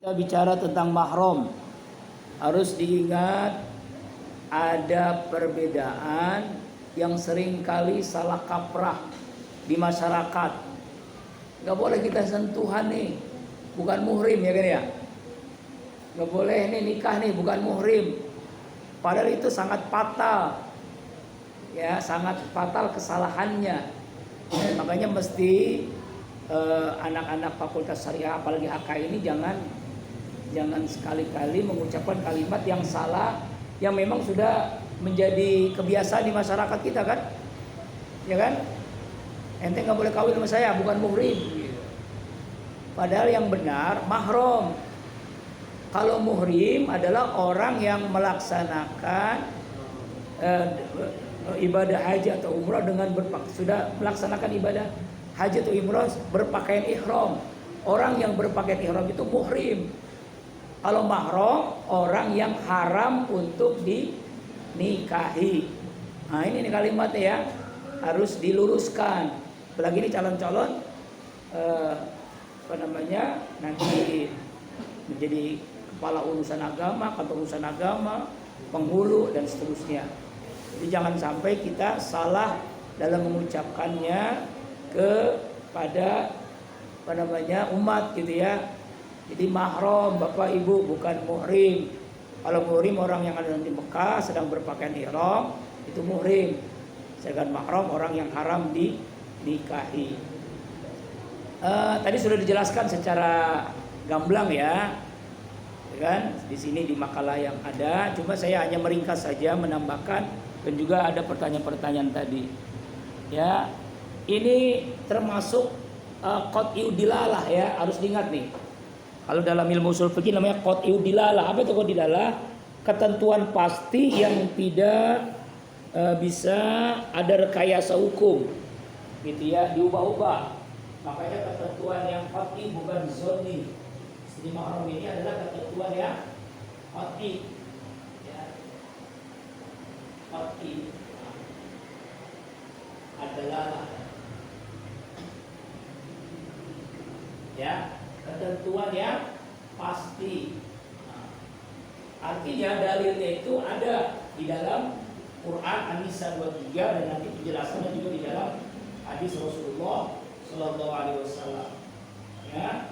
Kita bicara tentang mahram, harus diingat ada perbedaan yang sering kali salah kaprah di masyarakat. Gak boleh kita sentuhan nih, bukan muhrim ya kan ya. Gak boleh nih nikah nih, bukan muhrim. Padahal itu sangat fatal, ya sangat fatal kesalahannya. Makanya mesti anak-anak fakultas syariah apalagi HK ini jangan sekali-kali mengucapkan kalimat yang salah yang memang sudah menjadi kebiasaan di masyarakat kita kan, ya kan? Ente nggak boleh kawin sama saya, bukan muhrim. Padahal yang benar mahram. Kalau muhrim adalah orang yang melaksanakan ibadah haji atau umrah dengan sudah melaksanakan ibadah haji atau umrah berpakaian ihram. Orang yang berpakaian ihram itu muhrim. Kalau mahram orang yang haram untuk dinikahi. Nah ini nih kalimatnya ya, harus diluruskan. Apalagi ini calon-calon nanti menjadi kepala urusan agama, kantor urusan agama, penghulu dan seterusnya. Jadi jangan sampai kita salah dalam mengucapkannya kepada umat gitu ya. Jadi mahram Bapak Ibu bukan muhrim. Kalau muhrim orang yang ada di Mekah sedang berpakaian ihram itu muhrim. Sedangkan mahram orang yang haram dinikahi. Tadi sudah dijelaskan secara gamblang ya kan di sini di makalah yang ada. Cuma saya hanya meringkas saja menambahkan dan juga ada pertanyaan-pertanyaan tadi. Ya, ini termasuk qat'iyud dilalah ya, harus diingat nih. Kalau dalam ilmu ushul fikih namanya qat'iyud dilalah. Apa itu qat'iyud dilalah? Ketentuan pasti yang tidak bisa ada rekayasa hukum, gitu ya, diubah-ubah. Makanya ketentuan yang qat'i bukan zonni. Jadi mahram ini adalah ketentuan yang qat'i. Ya. Qat'i adalah ya ketentuan yang pasti. Artinya dalilnya itu ada di dalam Quran An-Nisa 23 dan nanti penjelasannya juga di dalam hadis Rasulullah Sallallahu Alaihi Wasallam. Ya,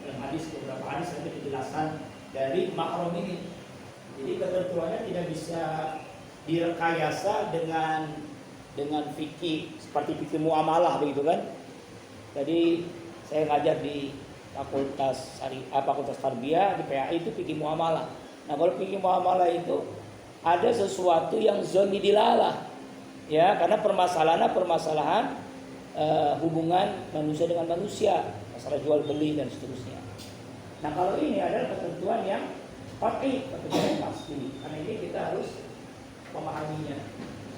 dalam beberapa hadis ada penjelasan dari mahram ini. Jadi ketentuannya tidak bisa direkayasa dengan fikih seperti fikih muamalah begitu kan. Jadi saya ngajar di Fakultas Tarbiyah di PAI itu fikih muamalah. Nah, kalau fikih muamalah itu ada sesuatu yang zonni dilalah. Ya, karena permasalahan hubungan manusia dengan manusia, masalah jual beli dan seterusnya. Nah, kalau ini adalah ketentuan yang qat'i, ketentuan yang pasti. Karena ini kita harus memahaminya.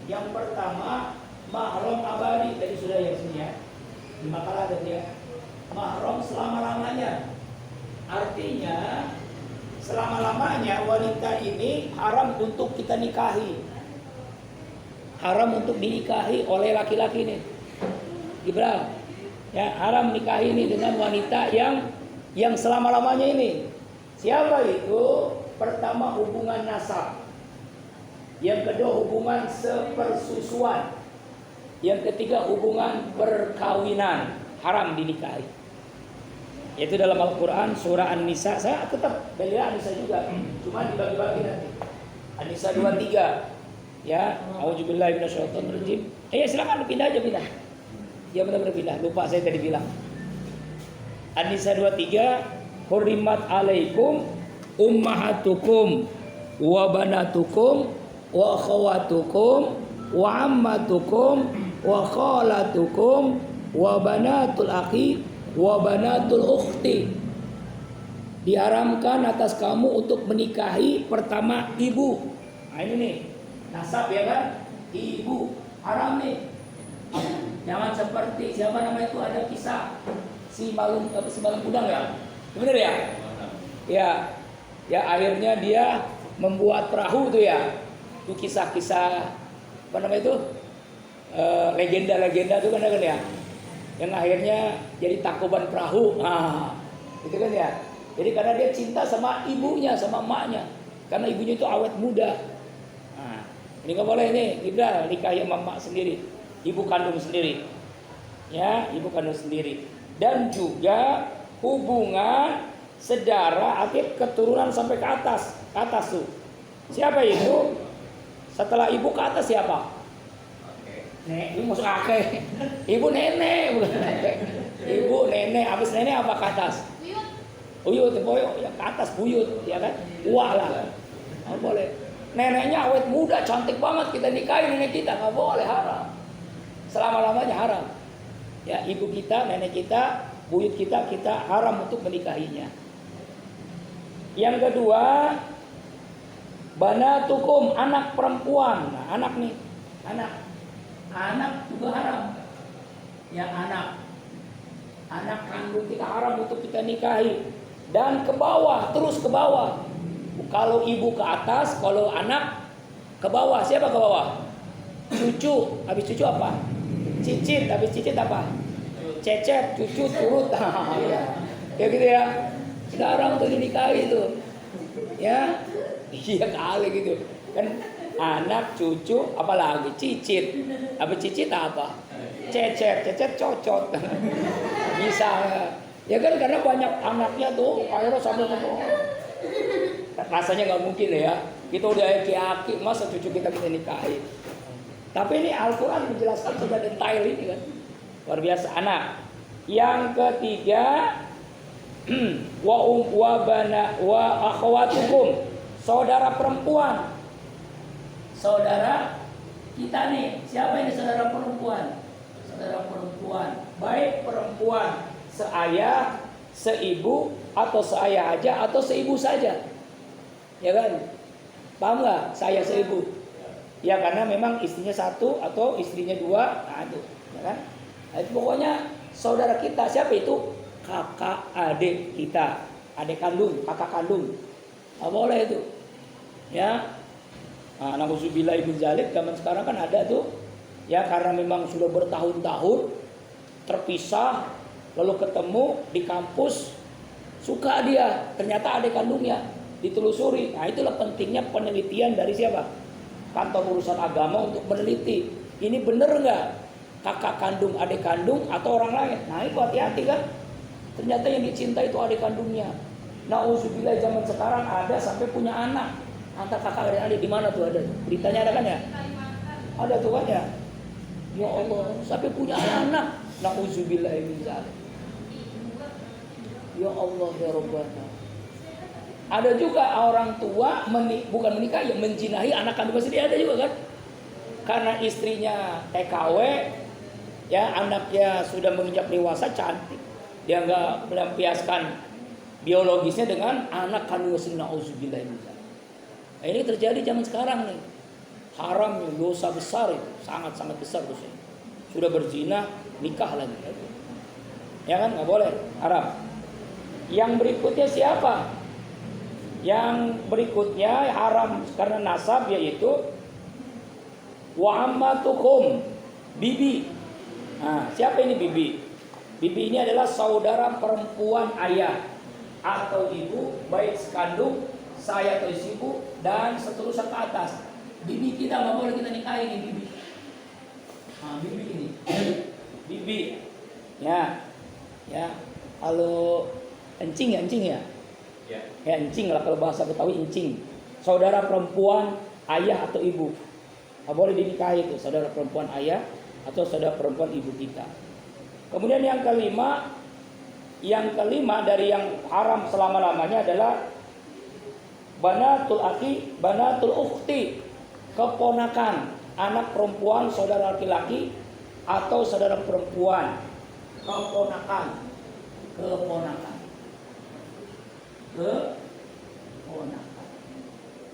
Yang pertama, mahram abadi. Tadi sudah ya sini ya. Di makalah ada dia. Mahram selama-lamanya. Artinya selama-lamanya wanita ini haram untuk kita nikahi. Haram untuk dinikahi oleh laki-laki ini. Ibrahim. Ya, haram nikahi ini dengan wanita yang selama-lamanya ini. Siapa itu? Pertama hubungan nasab. Yang kedua hubungan sepersusuan. Yang ketiga hubungan perkawinan, haram dinikahi. Yaitu dalam Al-Quran surah An-Nisa. Saya tetap dalil An-Nisa juga, cuma dibagi-bagi nanti. An-Nisa 23. Ya, auzubillahi minasyaitonirrajim. Silakan pindah aja pindah. Ya benar-benar pindah. Lupa saya tadi bilang. An-Nisa 23, hurrimat alaikum ummahatukum wa banatukum wa akhawatukum wa ammatukum wa khalatukum wa banatul akhi wa banatul ukhti. Diharamkan atas kamu untuk menikahi pertama ibu. Nah ini nih nasab ya kan, ibu haram nih. Jangan seperti siapa namanya itu ada kisah si balung udang ya, bener ya? Ya akhirnya dia membuat perahu tuh ya. Itu kisah-kisah apa namanya itu legenda-legenda itu kan ya, yang akhirnya jadi takuban perahu. Nah, itu kan ya. Jadi karena dia cinta sama ibunya, sama emaknya. Karena ibunya itu awet muda. Nah, ini nggak boleh nih, Gibran nikahi sama emak sendiri, ibu kandung sendiri. Ya, ibu kandung sendiri. Dan juga hubungan sedara akib keturunan sampai ke atas. Ke atas tuh. Siapa itu? Setelah ibu ke atas siapa? Nek, ini masuk akeh. Ibu nenek, bukan nenek. Ibu nenek, habis nenek apa ke atas? Buyut, boyok, ya ke atas buyut, ya kan? Wah lah. Nggak boleh. Neneknya awet muda, cantik banget, kita nikahin nenek kita, nggak boleh, haram. Selama-lamanya haram. Ya, ibu kita, nenek kita, buyut kita haram untuk menikahinya. Yang kedua, banatukum, anak perempuan. Nah, anak nih, anak juga haram. Ya, anak kandung kita haram untuk kita nikahi. Dan ke bawah, terus ke bawah. Kalau ibu ke atas, kalau anak ke bawah. Siapa ke bawah? Cucu. Habis cucu apa? Cicit. Habis cicit apa? Cecet, cucu, turut. Ya gitu ya. Sekarang tuh dinikahi itu. Ya. Iya kali gitu. Kan anak, cucu, apalagi cicit. Habis cicit apa? Cecet cocot. Bisa. Ya kan karena banyak anaknya tuh, akhirnya sampai ke bawah. Rasanya nggak mungkin ya. Kita udah aki-aki, masa cucu kita nikahi. Tapi ini Al-Quran menjelaskan sudah detail ini kan. Luar biasa. Anak. Yang ketiga, wa akhwatukum, saudara perempuan. Saudara kita nih, siapa ini saudara perempuan? Saudara perempuan, baik perempuan seayah, seibu, atau seayah aja, atau seibu saja. Ya kan? Paham nggak? Saya seibu. Ya karena memang istrinya satu atau istrinya dua, nah itu, ya kan? Nah, itu pokoknya saudara kita, siapa itu? Kakak adik kita, adik kandung, kakak kandung. Nggak boleh itu. Ya. Nah, na'udzubillah min dzalik, zaman sekarang kan ada tuh. Ya karena memang sudah bertahun-tahun terpisah, lalu ketemu di kampus, suka dia, ternyata adik kandungnya, ditelusuri. Nah itulah pentingnya penelitian dari siapa? Kantor urusan agama untuk meneliti. Ini bener nggak kakak kandung, adik kandung, atau orang lain? Nah itu hati-hati kan. Ternyata yang dicinta itu adik kandungnya. Na'udzubillah zaman sekarang ada sampai punya anak antar kakak dan adik. Di mana tuh ada? Beritanya ada kan ya? Ada tuh kan ya? Ya Allah, sampai punya anak. Na'udzubillah min dzalik. Ya Allah ya Rabbana. Ada juga orang tua bukan menikah, yang menjinahi anak kandung sendiri, ada juga kan? Karena istrinya TKW, ya anaknya sudah menginjak dewasa, cantik, dia nggak melampiaskan biologisnya dengan anak kandung sendiri. Na'udzubillah min dzalik. Nah, ini terjadi zaman sekarang nih. Haram, dosa besar itu, sangat-sangat besar dosanya. Sudah berzina, nikah lagi. Ya kan, nggak boleh, haram. Yang berikutnya siapa? Yang berikutnya haram karena nasab, yaitu wa ammatukum, bibi. Nah, siapa ini bibi? Bibi ini adalah saudara perempuan ayah atau ibu, baik sekandung, saya atau ibu, dan seterusnya ke atas. Bibi kita nggak boleh kita nikahin ini bibi. Nah, bibi ini, bibi, ya. Kalau encing ya. Ya encing lah kalau bahasa Betawi, encing. Saudara perempuan ayah atau ibu, nggak boleh dinikahi itu saudara perempuan ayah atau saudara perempuan ibu kita. Kemudian yang kelima dari yang haram selama-lamanya adalah banatul akhi, banatul ukhti, keponakan, anak perempuan saudara laki-laki atau saudara perempuan, keponakan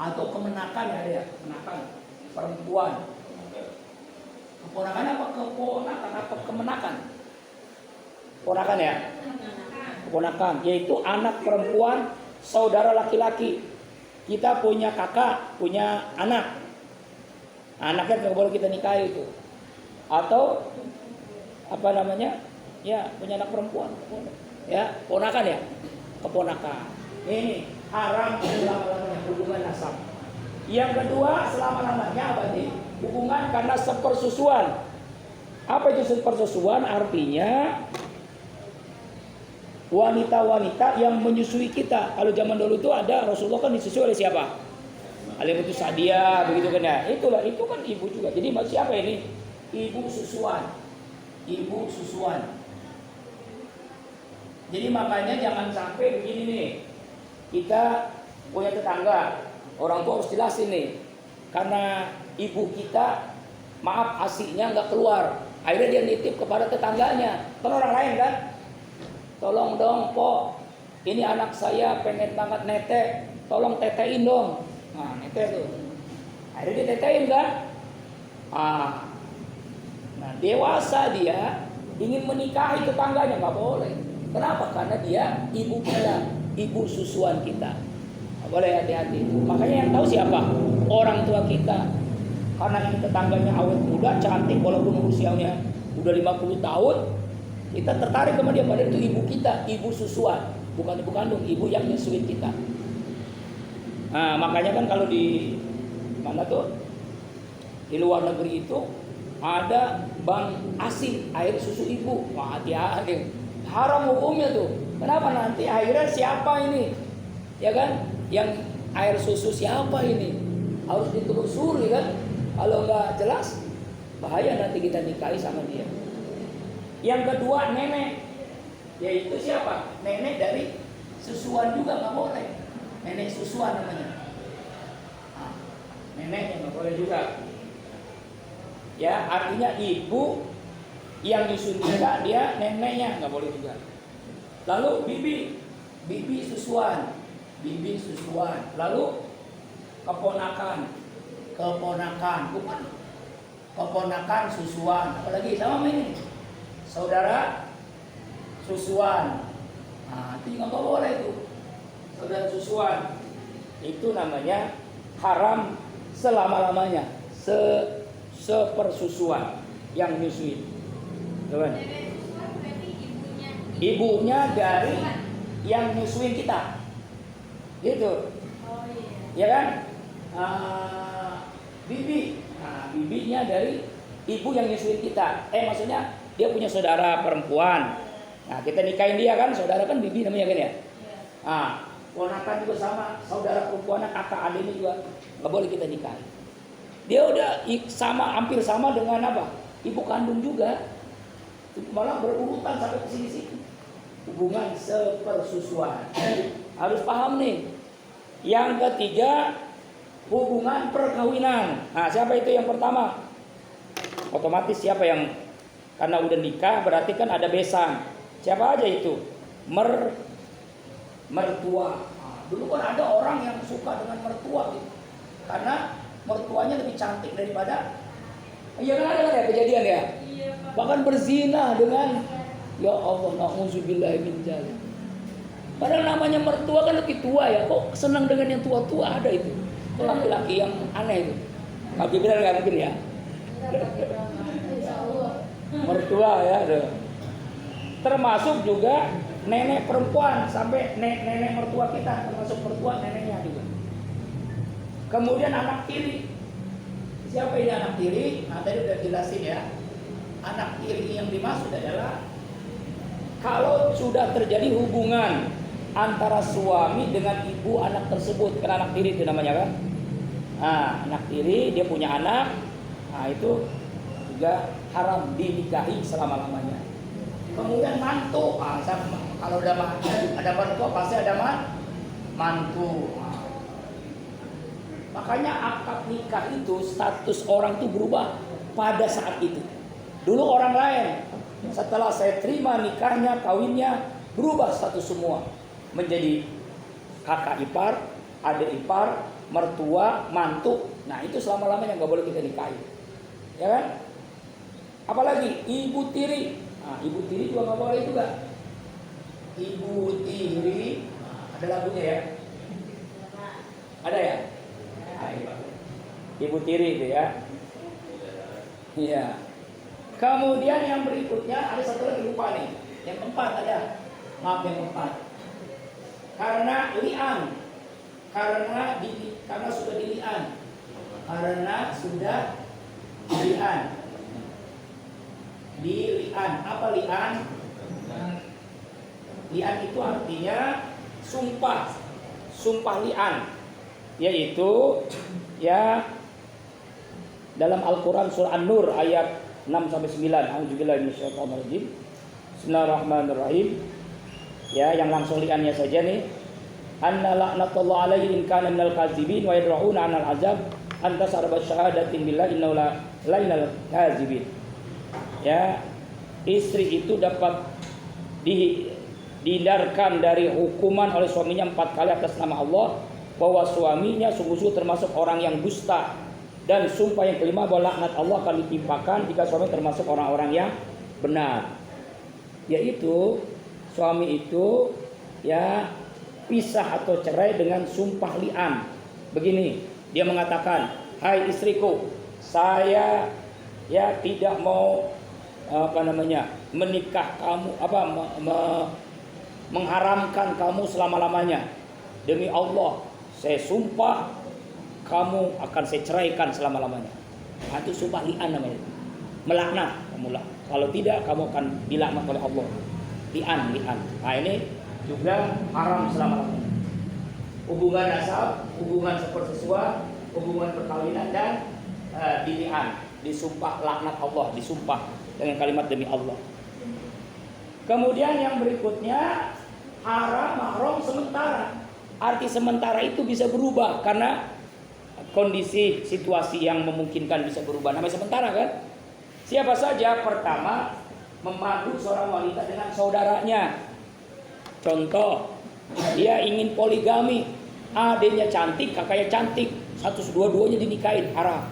atau kemenakan, ya ada ya, kemenakan perempuan. Keponakan apa keponakan apa kemenakan? Keponakan ya? Keponakan, yaitu anak perempuan saudara laki-laki. Kita punya kakak, punya anak. Anaknya nggak boleh kita nikahi itu. Atau apa namanya? Ya, punya anak perempuan. Ya, ponakan ya? Keponakan. Ini haram selama-lamanya hubungan nasab. Yang kedua, selama-lamanya apa nih? Hubungan karena sepersusuan. Apa itu sepersusuan? Artinya wanita-wanita yang menyusui kita. Kalau zaman dulu itu ada Rasulullah kan disusui oleh siapa? Halimatu Sa'diyah, begitu kan ya. Itulah, itu kan ibu juga. Jadi siapa ini? Ibu susuan. Ibu susuan. Jadi makanya jangan sampai begini nih. Kita punya tetangga, orang tua harus jelasin nih. Karena ibu kita, maaf ASI-nya nggak keluar. Akhirnya dia nitip kepada tetangganya. Kan orang lain kan? Tolong dong, Po. Ini anak saya pengen banget nete. Tolong tetein dong. Nah, nete tuh. Akhirnya dia tetein kan? Nah, dewasa dia ingin menikahi tetangganya, nggak boleh. Kenapa? Karena dia ibu kita, ibu susuan kita. Nggak boleh, hati-hati. Makanya yang tahu siapa? Orang tua kita. Karena ini tetangganya awet muda, cantik, walaupun usianya udah 50 tahun, kita tertarik sama dia. Padahal itu ibu kita, ibu susuan, bukan ibu kandung, ibu yang nyusuin kita. Nah, makanya kan kalau di mana tuh, di luar negeri itu ada bank ASI, air susu ibu. Wah, hati-hati, haram hukumnya tuh. Kenapa? Nanti akhirnya siapa ini, ya kan, yang air susu siapa ini, harus ditelusuri kan. Kalau nggak jelas, bahaya nanti kita nikahi sama dia. Yang kedua, nenek, yaitu siapa? Nenek dari susuan juga nggak boleh. Nenek susuan namanya. Nah, neneknya nggak boleh juga. Ya, artinya ibu yang nyusun kita, dia neneknya nggak boleh juga. Lalu bibi susuan, Lalu keponakan, bukan keponakan susuan, apalagi sama ini saudara susuan. Nah, itu nggak boleh tuh, saudara susuan. Itu namanya haram selama-lamanya, sepersusuan yang nyusui. Teman. Ibunya dari yang nyusuin kita, gitu. Ya kan? Bibinya dari ibu yang nyusuin kita. Maksudnya dia punya saudara perempuan. Nah, kita nikahin dia kan, saudara kan bibi namanya kan ya. Ponakan juga sama, saudara perempuan, kakak adiknya juga nggak boleh kita nikahin. Dia udah sama, hampir sama dengan apa? Ibu kandung juga. Malah berurutan sampai ke sini. Hubungan sepersusuan. Harus paham nih. Yang ketiga, hubungan perkawinan. Nah, siapa itu yang pertama? Otomatis siapa yang karena udah nikah berarti kan ada besan. Siapa aja itu? Mertua. Dulu kan ada orang yang suka dengan mertua gitu. Karena mertuanya lebih cantik daripada. Iya kan, ada kan ya kejadian ya? Bahkan berzina dengan, ya Allah, na'udzubillah min dzalik. Padahal namanya mertua kan lebih tua ya, kok senang dengan yang tua-tua, ada itu. Itu laki-laki yang aneh itu. Tapi benar nggak mungkin ya? Mertua ya, ada. Termasuk juga nenek perempuan, sampai nenek mertua kita, termasuk mertua neneknya juga. Kemudian anak tiri. Siapa ini anak tiri? Nah, tadi udah jelasin ya. Anak tiri yang dimaksud adalah kalau sudah terjadi hubungan antara suami dengan ibu anak tersebut, kan anak tiri itu namanya kan. Nah, anak tiri dia punya anak, nah itu juga haram dinikahi selama-lamanya. Kemudian mantu, kalau ada mantu pasti ada mantu. Makanya akad nikah itu status orang itu berubah pada saat itu. Dulu orang lain, setelah saya terima nikahnya, kawinnya, berubah status semua menjadi kakak ipar, adik ipar, mertua, mantu. Nah, itu selama-lamanya nggak boleh kita nikahi, ya kan? Apalagi ibu tiri. Nah, ibu tiri juga nggak boleh juga. Ibu tiri, ada lagunya ya? Ada ya? Ibu tiri itu ya. Iya. Kemudian yang berikutnya ada satu lagi lupa nih. Yang keempat ada. Maaf, yang keempat. karena li'an, karena sudah dili'an, dili'an. Apa li'an? Li'an itu artinya sumpah li'an, yaitu ya dalam Al-Quran surah An-Nur ayat 6 sampai 9. A'udzubillahi minasyaitonirrajim. Bismillahirrahmanirrahim. Ya, yang langsung li'annya saja nih. Anna la'natullahi alaihi in kana minal kadzibin wa yadra'una 'anal azab anta sarba syahadatin billahi innahu la minal kadzibin. Ya, istri itu dapat dihindarkan dari hukuman oleh suaminya 4 kali atas nama Allah, bahwa suaminya sungguh-sungguh termasuk orang yang dusta, dan sumpah yang kelima bahwa laknat Allah akan ditimpakan jika suami termasuk orang-orang yang benar. Yaitu suami itu ya pisah atau cerai dengan sumpah li'an. Begini, dia mengatakan, "Hai istriku, saya ya tidak mau menikah kamu, mengharamkan kamu selama-lamanya. Demi Allah, saya sumpah kamu akan saya ceraikan selama-lamanya." Nah, itu sumpah li'an namanya. Melaknat kamu lah. Kalau tidak, kamu akan dilaknat oleh Allah. Li'an. Nah, ini juga haram selama-lamanya. Hubungan nasab, hubungan sepersesuaian, hubungan perkawinan, dan dili'an, disumpah laknat Allah, disumpah dengan kalimat demi Allah. Kemudian yang berikutnya haram mahram sementara. Arti sementara itu bisa berubah karena kondisi situasi yang memungkinkan bisa berubah. Namanya sementara kan? Siapa saja? Pertama, memadu seorang wanita dengan saudaranya. Contoh, dia ingin poligami, adiknya cantik, kakaknya cantik, dua-duanya dinikahin, haram.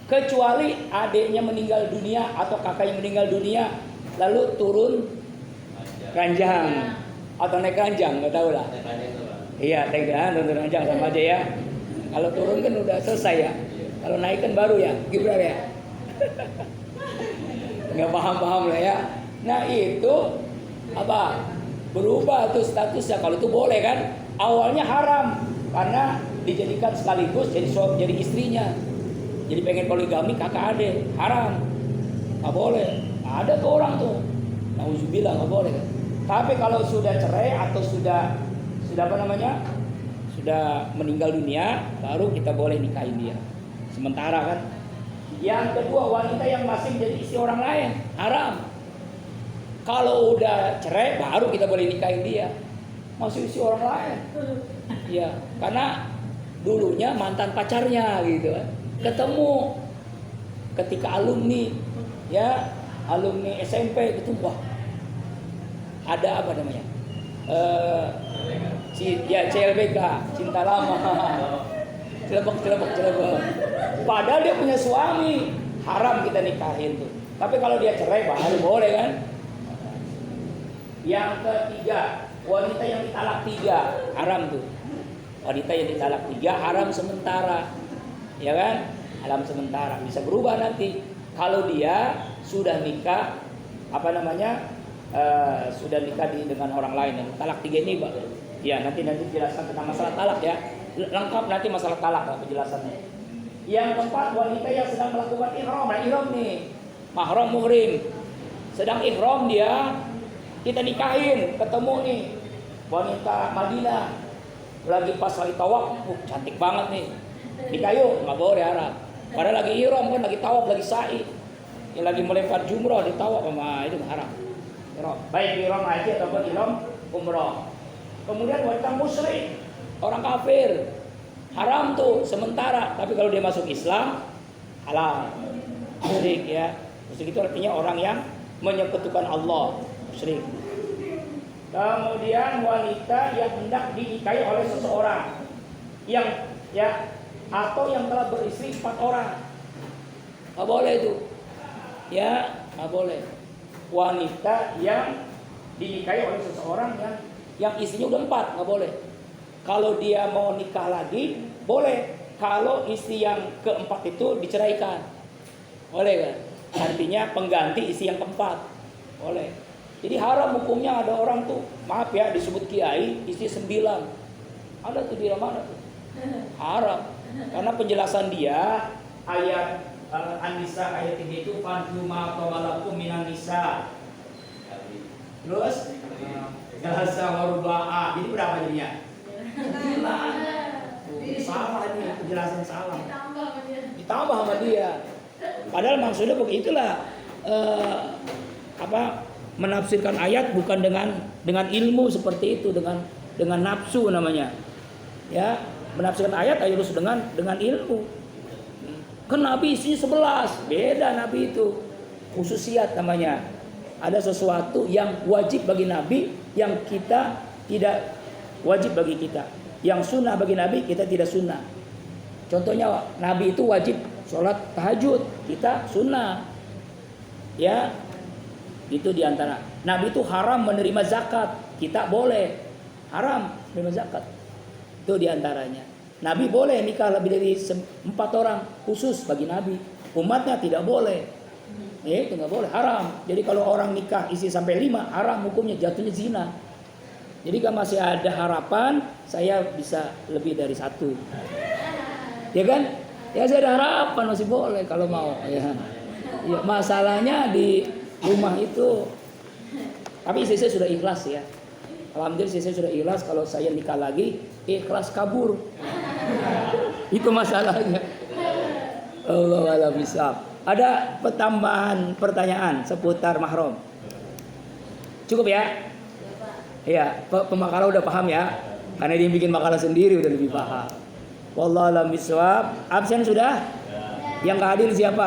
Kecuali adiknya meninggal dunia atau kakaknya meninggal dunia, lalu turun ranjang atau naik ranjang, nggak tahu lah. Iya, turun ranjang sama aja ya. Kalau turun kan udah selesai ya. Kalau naik kan baru ya, gimana ya? Nggak paham lah ya. Nah itu apa? Berubah tuh statusnya. Kalau itu boleh kan? Awalnya haram karena dijadikan sekaligus jadi istrinya. Jadi pengen poligami kakak adik, haram. Nggak boleh. Ada tuh orang tuh. Nauzubillah, nggak boleh kan? Tapi kalau sudah cerai atau sudah sudah meninggal dunia, baru kita boleh nikahin dia. Sementara kan. Yang kedua, wanita yang masih menjadi istri orang lain, haram. Kalau udah cerai, baru kita boleh nikahin dia. Masih istri orang lain. Ya, karena dulunya mantan pacarnya gitu kan. Ketemu ketika alumni SMP gitu, wah. Ada apa namanya? CLBK, cinta lama. Celebek. Padahal dia punya suami, haram kita nikahin tuh. Tapi kalau dia cerai baru boleh kan? Yang ketiga, wanita yang ditalak 3, haram tuh. Wanita yang ditalak 3 haram sementara. Ya kan? Haram sementara, bisa berubah nanti. Kalau dia sudah nikah sudah nikah dengan orang lain. Yang talak 3 ini ya nanti jelaskan tentang masalah talak ya. Lengkap nanti masalah talak penjelasannya. Yang keempat, wanita yang sedang melakukan ihram. Nah, ihram nih, mahram muhrim. Sedang ihram dia, kita nikahin, ketemu nih wanita Madinah. Lagi pas lagi tawaf, cantik banget nih. Nikah yuk, enggak boleh haram. Padahal lagi ihram kan, lagi tawaf, lagi sa'i. Yang lagi melempar jumrah di tawaf sama itu haram. Ihram. Baik ihram haji ataupun ihram umrah. Kemudian wanita musyrik, orang kafir, haram tuh sementara. Tapi kalau dia masuk Islam, halal. Musyrik ya. Musyrik itu artinya orang yang menyekutukan Allah. Musyrik. Kemudian wanita yang hendak dinikahi oleh seseorang atau yang telah beristri 4 orang, nggak boleh itu. Ya, nggak boleh. Wanita yang dinikahi oleh seseorang yang istrinya udah 4, nggak boleh. Kalau dia mau nikah lagi, boleh. Kalau istri yang keempat itu diceraikan, boleh kan? Artinya pengganti istri yang keempat, boleh. Jadi haram hukumnya ada orang tuh maaf ya disebut kiai, istri 9. Ada tuh di mana tuh? Haram. Karena penjelasan dia ayat An-Nisa ayat 3 itu fantuma qamalakum minan nisa. Terus Galasa waruba'a. Jadi berapa jadinya? 9. Salah ini penjelasan salah. Ditambah sama dia. Padahal maksudnya begitulah menafsirkan ayat bukan dengan ilmu seperti itu, dengan nafsu namanya. Ya, menafsirkan ayat harus dengan ilmu. Kan Nabi isinya 11, beda Nabi itu. Khususiat namanya. Ada sesuatu yang wajib bagi Nabi yang kita tidak wajib bagi kita. Yang sunnah bagi Nabi kita tidak sunnah. Contohnya Nabi itu wajib sholat tahajud, kita sunnah. Ya, itu diantara. Nabi itu haram menerima zakat, kita boleh. Haram menerima zakat. Itu diantaranya. Nabi boleh nikah lebih dari 4 orang khusus bagi Nabi. Umatnya tidak boleh. Itu nggak boleh, haram. Jadi kalau orang nikah isi sampai 5, haram hukumnya, jatuhnya zina. Jadi kalau masih ada harapan, saya bisa lebih dari 1. Ya kan? Ya saya ada harapan masih boleh kalau mau. Ya, masalahnya di rumah itu. Tapi istri saya sudah ikhlas ya. Alhamdulillah istri saya sudah ikhlas. Kalau saya nikah lagi, ikhlas kabur. Itu masalahnya. Allah a'lam bishawab. Ada tambahan pertanyaan seputar mahram? Cukup ya? Iya, pemakaran udah paham ya? Karena dia bikin makalah sendiri udah lebih paham. Wallahu a'lam bishawab. Absen sudah? Yang gak hadir siapa?